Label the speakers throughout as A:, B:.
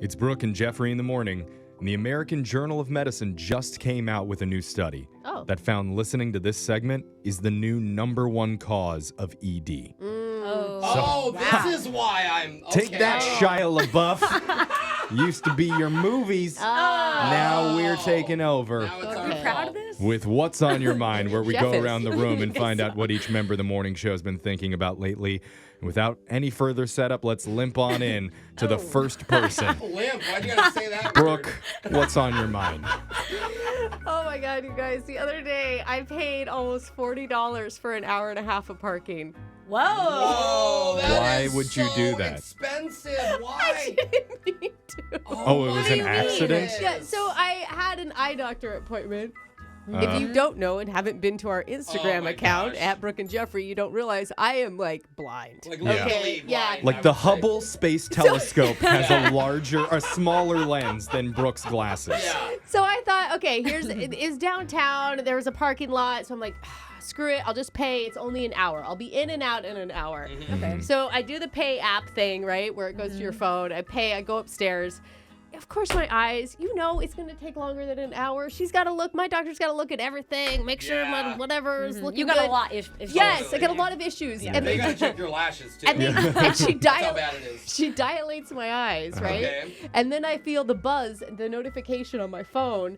A: It's Brooke and Jeffrey in the morning, and the American Journal of Medicine just came out with a new study that found listening to this segment is the new #1 cause of ED.
B: This is why I'm okay.
A: Take that, Shia LaBeouf. Used to be your movies. Now we're taking over.
B: Are
C: you proud of this?
A: With What's on Your Mind, where we
D: Jeff
A: go
D: is.
A: around the room and find out what each member of the morning show has been thinking about lately. And without any further setup, let's limp on in to the first person.
B: Limp, why'd you gotta say that?
A: Brooke, what's on your mind?
D: Oh my God, you guys. The other day, I paid almost $40 for an hour and a half of parking.
B: Whoa, that
A: Why
B: is
A: would you
B: so
A: do that?
B: expensive. Why?
D: Didn't mean to.
A: Oh, it was an accident?
D: Yeah, so I had an eye doctor appointment. If you don't know and haven't been to our Instagram
B: my
D: account
B: gosh.
D: at Brooke and Jeffrey, you don't realize I am like blind.
B: Like,
A: Yeah.
B: literally
D: Yeah.
B: blind,
A: Like
B: I
A: the
B: would say.
A: Hubble Space Telescope has a smaller lens than Brooke's glasses.
B: Yeah.
D: So I thought, okay, it is downtown. There was a parking lot. So I'm like, screw it. I'll just pay. It's only an hour. I'll be in and out in an hour.
C: Okay.
D: So I do the pay app thing, right? Where it goes to your phone. I pay. I go upstairs. Of course, my eyes, it's going to take longer than an hour. She's got to look, my doctor's got to look at everything, make sure my whatever is looking
C: You got
D: good.
C: a lot. If
D: Yes, I got a lot of issues.
C: Yeah.
D: And,
B: They
D: then,
B: gotta check your lashes too.
D: and, then, and she
B: That's how bad it is.
D: she dilates my eyes, right?
B: Okay.
D: And then I feel the buzz, the notification on my phone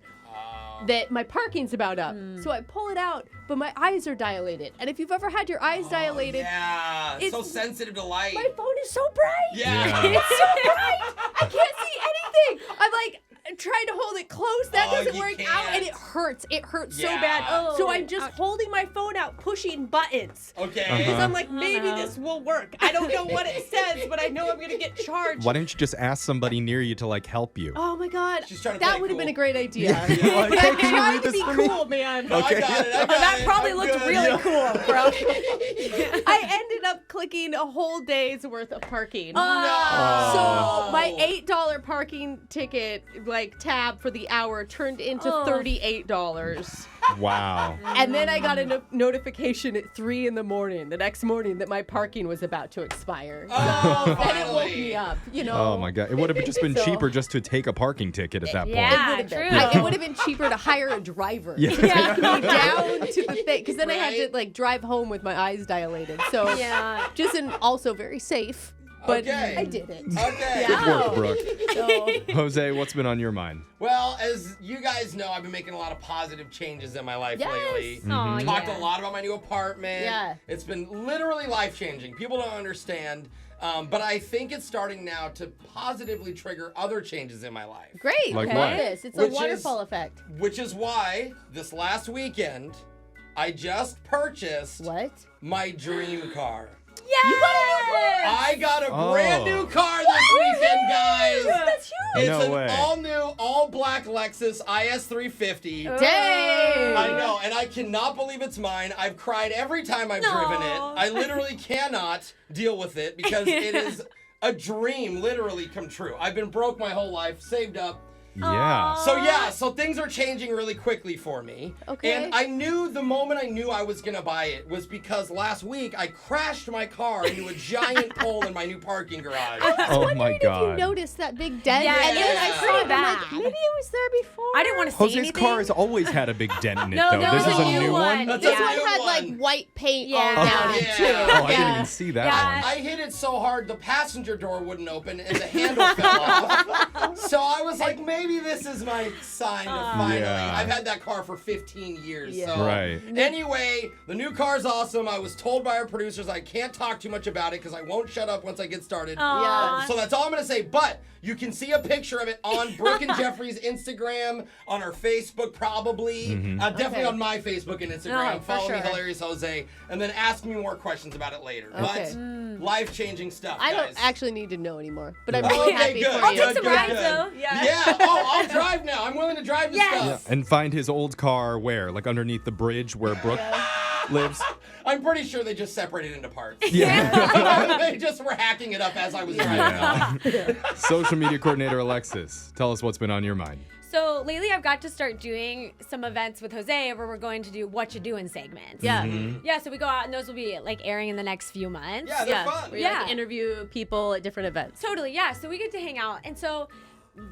D: that my parking's about up. So I pull it out, but my eyes are dilated. And if you've ever had your eyes dilated,
B: Yeah, it's so
D: It's-
B: sensitive to light.
D: my phone is so bright.
B: Yeah.
D: It's so bright. I can't see anything. I'm like trying to hold it close. That
B: Oh,
D: doesn't
B: you
D: work out,
B: can't.
D: and it hurts. It hurts so
B: Yeah.
D: bad.
C: Oh,
D: So I'm just holding my phone out, pushing buttons.
B: Okay.
D: Because I'm like, maybe
C: no.
D: this will work. I don't know what it says, but I know I'm gonna get charged.
A: Why didn't you just ask somebody near you to help you?
D: Oh my God,
B: She's trying to
D: that
B: play
D: would have
B: cool.
D: been a great idea.
A: Like,
D: But
A: hey,
D: I'm
A: can you
D: trying
A: read
D: to
A: this
D: be
A: for me?
D: cool, man.
B: No, I got it.
C: that probably
B: I'm
C: looked
B: good.
C: really
B: Yeah.
C: cool, bro.
D: I ended up clicking a whole day's worth of parking.
B: No.
D: So my $8 parking ticket, tab for the hour, turned into $38.
A: Wow.
D: And then I got a notification at 3 in the morning, the next morning, that my parking was about to expire.
B: Oh,
D: And it woke
B: finally.
D: me up,
A: Oh my God. It would have just been
D: So-
A: cheaper just to take a parking ticket at that point.
C: Yeah.
D: It would have been.
C: true.
D: It would have been cheaper to hire a driver
A: Yeah.
D: to take me down to the thing, because then I had
B: Right.
D: to drive home with my eyes dilated. So
C: Yeah.
D: just also very safe, but
B: Okay.
D: I did it.
B: Okay.
A: Good work, Brooke.
D: So,
A: Jose, what's been on your mind?
B: Well, as you guys know, I've been making a lot of positive changes in my life lately.
C: Aw,
B: Talked
C: yeah.
B: a lot about my new apartment.
D: Yeah.
B: It's been literally life-changing. People don't understand. But I think it's starting now to positively trigger other changes in my life.
D: great.
A: Like
D: I
A: what?
D: love this. It's
B: Which
D: a waterfall effect.
B: Which is why this last weekend, I just purchased
D: What?
B: my dream car.
C: Yeah.
B: I got a
A: Oh.
B: brand new car this weekend, guys.
C: That's huge.
B: It's
A: No
B: an
A: way.
B: all-new, all-black Lexus IS350.
D: Dang.
B: I know, and I cannot believe it's mine. I've cried every time I've driven it.
C: No.
B: I literally cannot deal with it because it is a dream literally come true. I've been broke my whole life, saved up.
A: Yeah.
B: So things are changing really quickly for me.
D: Okay.
B: And I knew the moment I knew I was gonna buy it was because last week I crashed my car into a giant pole in my new parking garage.
A: Oh my
D: If you
A: God.
D: noticed that big dent,
C: Yeah,
D: and then I
B: it's
D: saw
C: pretty
D: it, I'm like,
C: bad.
D: maybe it was there before.
C: I didn't want to say
A: Jose's
C: anything.
A: car has always had a big dent in it,
C: No,
A: though.
C: there
A: This
C: was
A: is
C: a
A: a
C: new
A: new
C: one.
A: one?
B: That's
D: This
B: a
D: one
B: new
D: had
B: one.
D: white paint
C: Yeah.
D: all down it
B: Yeah.
D: too.
A: Oh, I didn't
D: Yeah.
A: even see that
C: Yeah.
A: one.
B: I hit it so hard the passenger door wouldn't open and the handle fell off. So I was like, maybe this is my sign to finally.
A: Yeah.
B: I've had that car for 15 years.
D: Yeah.
B: So.
A: Right.
B: Anyway, the new car's awesome. I was told by our producers I can't talk too much about it because I won't shut up once I get started.
C: Aw.
B: So that's all I'm going to say. But you can see a picture of it on Brooke and Jeffrey's Instagram, on our Facebook probably. Definitely
D: Okay.
B: on my Facebook and Instagram.
D: Oh, for
B: Follow me,
D: sure.
B: Hilarious Jose. And then ask me more questions about it later.
D: Okay.
B: But life-changing stuff,
D: I
B: guys.
D: don't actually need to know anymore, but I'm
B: Oh,
D: really
B: okay,
D: happy
B: good.
D: for
C: I'll
D: you.
C: take some
B: Good,
C: rides,
B: good.
C: though. Yeah.
B: Yeah. Oh, I'll drive now. I'm willing to drive this
C: Yes.
B: stuff.
A: And find his old car where? Like underneath the bridge where Brooke lives?
B: I'm pretty sure they just separated into parts.
A: Yeah.
B: They just were hacking it up as I was driving.
A: Yeah. Social media coordinator Alexis, tell us what's been on your mind.
C: So lately I've got to start doing some events with Jose where we're going to do what you doing segments.
D: Yeah.
C: Yeah, so we go out and those will be airing in the next few months.
B: Yeah, they're fun.
D: Where you
C: Yeah.
D: interview people at different events.
C: Totally, yeah. So we get to hang out. And so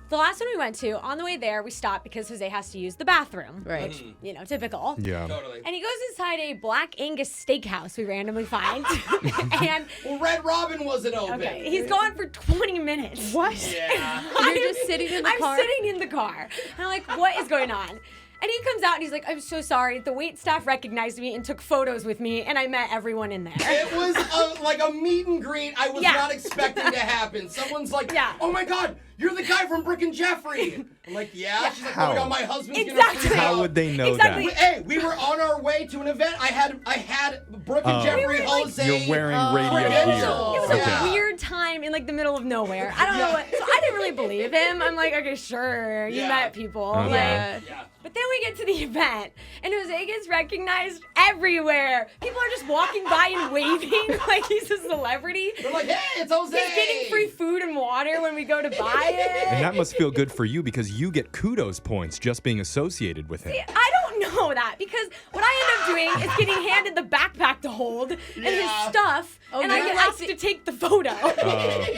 C: the last one we went to, on the way there, we stopped because Jose has to use the bathroom.
D: Right.
C: Which, typical.
A: Yeah.
B: Totally.
C: And he goes inside a Black Angus steakhouse we randomly find. And
B: Well, Red Robin wasn't open.
C: okay, he's gone for 20 minutes.
D: What?
B: Yeah.
D: You're just sitting in the
C: I'm
D: car?
C: sitting in the car. And I'm like, what is going on? And he comes out and he's like, I'm so sorry. The wait staff recognized me and took photos with me, and I met everyone in there.
B: It was like a meet and greet I was
C: Yeah.
B: not expecting to happen. Someone's like,
C: Yeah.
B: oh my God, you're the guy from Brooke and Jeffrey. I'm like, yeah. She's like, oh my
A: How?
B: God, my husband's
C: Exactly.
B: gonna freak
A: How
B: out.
A: would they know
C: Exactly.
A: that?
B: Hey, we were on our way to an event. I had Brooke and Jeffrey, Jose.
A: You're wearing radio
B: credentials.
C: It was
A: gear.
C: like
B: Yeah.
C: a weird time in like the middle of nowhere. I don't know what. So I didn't really believe him. I'm like, okay, sure, you
B: Yeah.
C: met people.
A: Uh-huh.
C: Like,
B: Yeah.
C: but then we get to the event, and Jose gets recognized everywhere. People are just walking by and waving like he's a celebrity.
B: We're like, hey, it's Jose.
C: He's getting free food and water when we go to buy it.
A: And that must feel good for you because you get kudos points just being associated with him.
C: I don't know that because what I end up doing is getting handed the backpack to hold and his
B: Yeah.
C: stuff,
D: Oh,
C: and I
D: you're
C: get
D: like
C: asked to take the photo.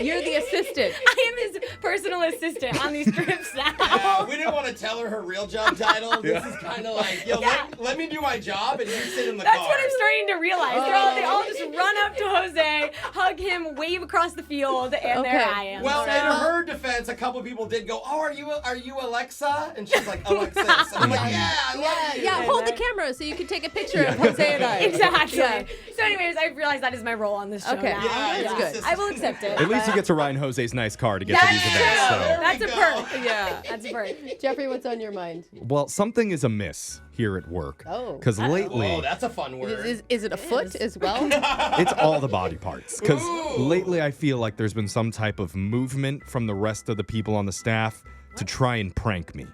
D: You're the assistant.
C: I am his personal assistant on these trips now.
B: Yeah, we didn't want to tell her real job title. This is kind of like, yo, let me do my job and you sit in the
C: That's
B: car.
C: what I'm starting to realize. They all just run up to Jose, hug him, wave across the field, and there
D: Okay.
C: I am.
B: Well,
C: So-
B: in her defense, a couple people did go, "Oh, are you Alexa?" And she's like, "Alexis." And I'm like, "Yeah, I love you."
D: Yeah, hold the camera so you can take a picture of Jose and I.
C: exactly.
D: Yeah.
C: So, anyways, I realized that is my role on this show
D: Okay.
C: now.
B: Yeah,
D: That's
B: it's
D: good.
C: I will accept it.
A: At least you
C: but
A: get to ride in Jose's nice car to get to
C: That's
A: these
C: true.
A: events.
B: There
C: That's
B: we
C: a
B: go.
C: perk.
D: Yeah.
C: That's a perk.
D: Jeffrey, what's on your mind?
A: Well, something is amiss here at work.
D: Oh.
A: Because lately,
B: Oh, that's a fun word.
D: Is it a foot as well?
A: it's all the body parts. Because
B: Ooh.
A: lately I feel like there's been some type of movement from the rest of the people on the staff to try and prank me.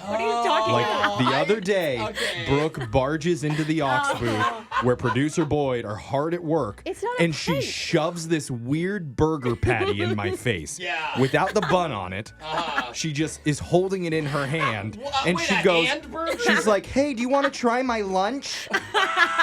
C: What are you talking
A: Like
C: about?
A: the other day,
B: Okay.
A: Brooke barges into the aux booth where producer Boyd are hard at work,
D: It's not a
A: and she
D: prank.
A: shoves this weird burger patty in my face
B: Yeah.
A: without the bun on it.
B: Uh-huh.
A: She just is holding it in her hand, and
B: wait,
A: she
B: a
A: goes,
B: hand burger?
A: she's like, "Hey, do you want to try my lunch?"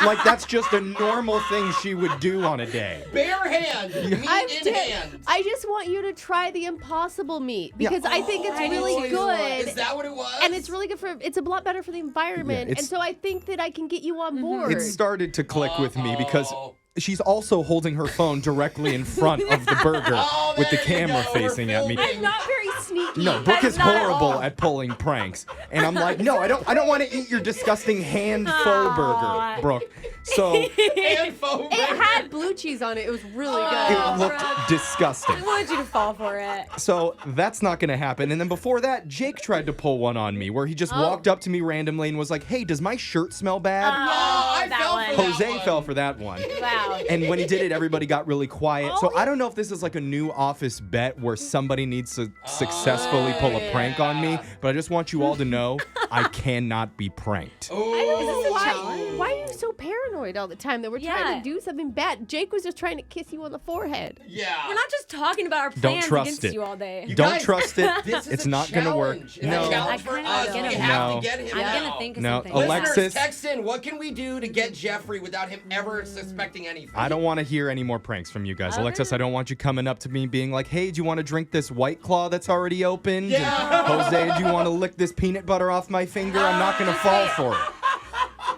A: Like that's just a normal thing she would do on a day.
B: Bare hand, meat in hand.
D: I just want you to try the impossible meat because I think it's
C: I do
D: really
C: too.
D: good.
B: Is that what it was?
D: And it's really good for, it's a lot better for the environment.
A: it's-
D: And so I think that I can get you on board.
A: It started to click with me because
B: Uh-oh.
A: she's also holding her phone directly in front of the burger
B: Oh,
A: with the
B: there you
A: camera
B: go. We're
A: facing at me.
B: filming.
D: I'm not very sneaky.
A: No, Brooke
C: That's
A: is
C: not at
A: horrible
C: all.
A: at pulling pranks. And I'm like, no, I don't want to eat your disgusting hand faux burger, Brooke. So it
B: Hand phone
D: It
B: burger.
D: had blue cheese on it. It was really good.
C: Oh.
A: looked disgusting.
C: I wanted you to fall for it.
A: So that's not going to happen. And then before that, Jake tried to pull one on me where he just walked up to me randomly and was like, "Hey, does my shirt smell bad?"
B: Oh, I
C: that
B: fell
C: one.
B: for that
A: Jose
B: one.
A: fell for that one.
C: Wow.
A: And when he did it, everybody got really quiet. So I don't know if this is like a new office bet where somebody needs to successfully pull a prank on me, but I just want you all to know I cannot be pranked.
D: I don't know
C: Is this a
D: why.
C: challenge?
D: Why are you so paranoid all the time that we're trying
C: Yeah.
D: to do something bad? Jake was just trying to kiss you on the forehead.
B: Yeah.
C: We're not just talking about our
A: Don't
C: plans
A: trust
C: against
A: it.
C: you all day.
B: You
A: Don't
B: guys,
A: trust it.
B: This is
A: It's
B: a
A: not going to work.
B: challenge. It's
A: No.
B: a challenge for
C: I kinda
B: us.
C: get
B: We
C: it.
B: have
A: No.
B: to get him
C: I'm
B: now.
C: gonna think of
A: No,
C: something.
A: Alexis-
B: Listeners, text in. What can we do to get Jeffrey without him ever suspecting anything?
A: I don't want to hear any more pranks from you guys. Alexis, I don't want you coming up to me being like, "Hey, do you want to drink this White Claw that's already opened?"
B: Yeah.
A: And, Jose, do you want to lick this peanut butter off my finger? I'm not going to fall for it.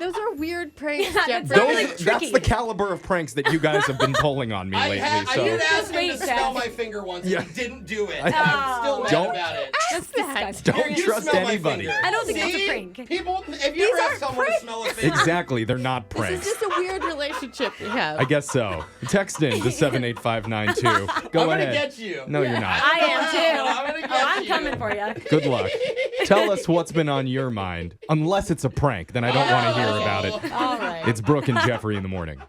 D: Those are weird pranks,
C: Yeah,
D: Jeffrey.
C: that's really
A: That's
C: tricky.
A: the caliber of pranks that you guys have been pulling on me lately.
B: I
A: So
B: did ask him
C: Wait,
B: to smell
C: Dad.
B: my finger once,
A: Yeah.
B: and he didn't do it.
A: I-
B: I'm still mad
A: Don't-
B: about it.
C: That's disgusting.
A: don't
B: Here, you
A: trust
B: smell my
A: anybody.
B: finger.
C: I don't think that's a
B: See?
C: prank.
B: People, if you ever ask someone to smell a finger,
A: Exactly, they're not
D: This
A: pranks.
D: is just a weird relationship we have.
A: I guess so. Text in to 78592. Go
B: I'm
A: ahead.
B: gonna get you.
A: No, you're not.
C: I am too.
B: I'm gonna get
C: I'm
B: you.
C: coming for you.
A: Good luck. Tell us what's been on your mind. Unless it's a prank, then I don't want to hear about it.
C: All right.
A: It's Brooke and Jeffrey in the morning.